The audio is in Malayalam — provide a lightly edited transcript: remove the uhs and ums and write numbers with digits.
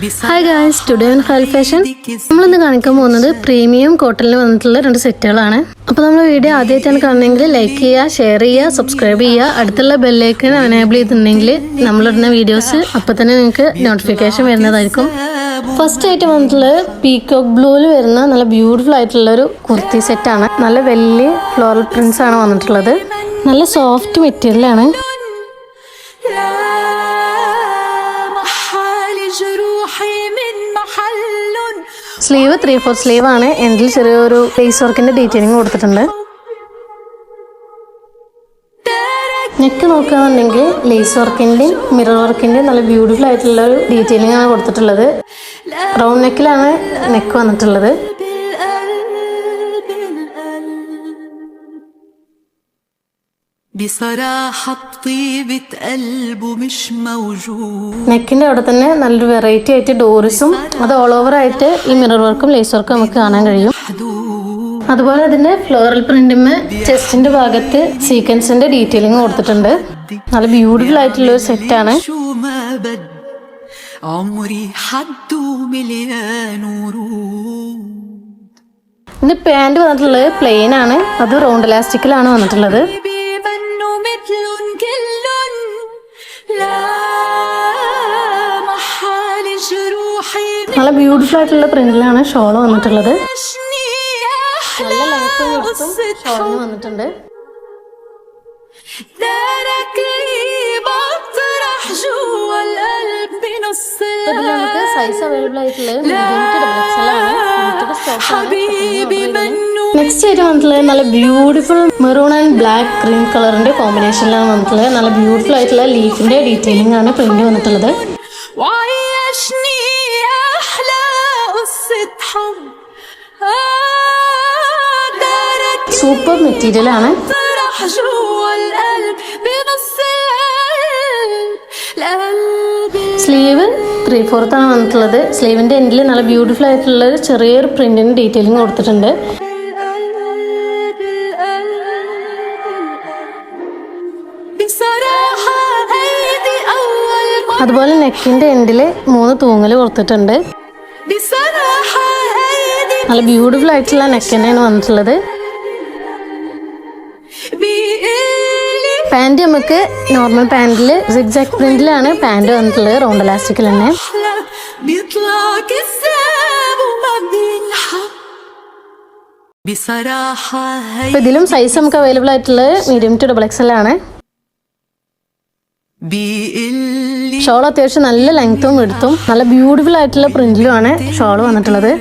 ഹായ് ഗായ്സ്, ടുഡേ ഓൺ ഖാൽ ഫാഷൻ നമ്മളിന്ന് കാണിക്കാൻ പോകുന്നത് പ്രീമിയം കോട്ടണിൽ വന്നിട്ടുള്ള 2 സെറ്റുകളാണ്. അപ്പോൾ നമ്മൾ വീഡിയോ ആദ്യമായിട്ടാണ് കാണുന്നതെങ്കിൽ ലൈക്ക് ചെയ്യുക, ഷെയർ ചെയ്യുക, സബ്സ്ക്രൈബ് ചെയ്യുക. അടുത്തുള്ള ബെല്ലൈക്കൺ എനേബിൾ ചെയ്തിട്ടുണ്ടെങ്കിൽ നമ്മളിടുന്ന വീഡിയോസ് അപ്പോൾ തന്നെ നിങ്ങൾക്ക് നോട്ടിഫിക്കേഷൻ വരുന്നതായിരിക്കും. ഫസ്റ്റ് ആയിട്ട് വന്നിട്ടുള്ളത് പീകോക്ക് ബ്ലൂവിൽ വരുന്ന നല്ല ബ്യൂട്ടിഫുൾ ആയിട്ടുള്ള ഒരു കുർത്തി സെറ്റാണ്. നല്ല വലിയ ഫ്ലോറൽ പ്രിന്റ്സ് ആണ് വന്നിട്ടുള്ളത്. നല്ല സോഫ്റ്റ് മെറ്റീരിയലാണ്. സ്ലീവ് 3/4 സ്ലീവ് ആണ്. എൻഡിൽ ചെറിയൊരു ലേസ് വർക്കിന്റെ ഡീറ്റെയിലിംഗ് കൊടുത്തിട്ടുണ്ട്. നെക്ക് നോക്കുകയാണെന്നുണ്ടെങ്കിൽ ലേസ് വർക്കിന്റെയും മിറർ വർക്കിന്റെയും നല്ല ബ്യൂട്ടിഫുൾ ആയിട്ടുള്ള ഒരു ഡീറ്റെയിലിംഗ് ആണ് കൊടുത്തിട്ടുള്ളത്. റൗണ്ട് നെക്കിലാണ് നെക്ക് വന്നിട്ടുള്ളത്. നെക്കിന്റെ അവിടെ തന്നെ നല്ലൊരു വെറൈറ്റി ആയിട്ട് ഡോറിസും അത് ഓൾ ഓവർ ആയിട്ട് ഈ മിറർ വർക്കും ലേസ് വർക്കും നമുക്ക് കാണാൻ കഴിയും. അതുപോലെ അതിന്റെ ഫ്ലോറൽ പ്രിന്റിന് ചെസ്റ്റിന്റെ ഭാഗത്ത് സീക്വൻസിന്റെ ഡീറ്റെയിലിംഗ് കൊടുത്തിട്ടുണ്ട്. നല്ല ബ്യൂട്ടിഫുൾ ആയിട്ടുള്ള ഒരു സെറ്റാണ്. ഇതിന്റെ പാന്റ് വന്നിട്ടുള്ളത് പ്ലെയിൻ ആണ്. അത് റൗണ്ട് ഇലാസ്റ്റിക്കിലാണ് വന്നിട്ടുള്ളത്. നല്ല ബ്യൂട്ടിഫുൾ ആയിട്ടുള്ള പ്രിന്റിലാണ് ഷോൾ വന്നിട്ടുള്ളത്. നല്ല ലെങ്ത്തും വിഡ്ത്തും ഷോളിന് വന്നിട്ടുണ്ട്. നമുക്ക് സൈസ് അവൈലബിൾ ആയിട്ടുള്ളത് മീഡിയം ടു ഡബിൾ എക്സൽ ആണ്. നെക്സ്റ്റ് ആയിട്ട് വന്നിട്ടുള്ളത് നല്ല beautiful maroon and black cream കളറിന്റെ കോമ്പിനേഷനിലാണ് വന്നിട്ടുള്ളത്. നല്ല ബ്യൂട്ടിഫുൾ ആയിട്ടുള്ള ലീഫിന്റെ ഡീറ്റെയിലിംഗ് ആണ് പ്രിന്റ് വന്നിട്ടുള്ളത്. സൂപ്പർ മെറ്റീരിയൽ ആണ്. സ്ലീവ് 3/4 ആണ് വന്നിട്ടുള്ളത്. സ്ലീവിന്റെ എൻഡിൽ നല്ല ബ്യൂട്ടിഫുൾ ആയിട്ടുള്ള ചെറിയൊരു പ്രിന്റിന് ഡീറ്റെയിലിംഗ് കൊടുത്തിട്ടുണ്ട്. അതുപോലെ നെക്കിന്റെ എൻഡില് 3 തൂങ്ങല് കൊടുത്തിട്ടുണ്ട്. നല്ല ബ്യൂട്ടിഫുൾ ആയിട്ടുള്ള നെക്ക് തന്നെയാണ് വന്നിട്ടുള്ളത്. പാന്റ് നമുക്ക് നോർമൽ പാന്റിൽ സിഗ്സാഗ് പ്രിന്റിലാണ് പാന്റ് വന്നിട്ടുള്ളത്. റൗണ്ട് ഇലാസ്റ്റിക്കിൽ തന്നെ. ഇതിലും സൈസ് നമുക്ക് അവൈലബിൾ ആയിട്ടുള്ളത് മീഡിയം ടു ഡബിൾ എക്സൽ ആണ്. ഷോൾ അത്യാവശ്യം നല്ല ലെങ്ത്തും എടുത്തും നല്ല ബ്യൂട്ടിഫുൾ ആയിട്ടുള്ള പ്രിന്റിലുമാണ് ഷോൾ വന്നിട്ടുള്ളത്.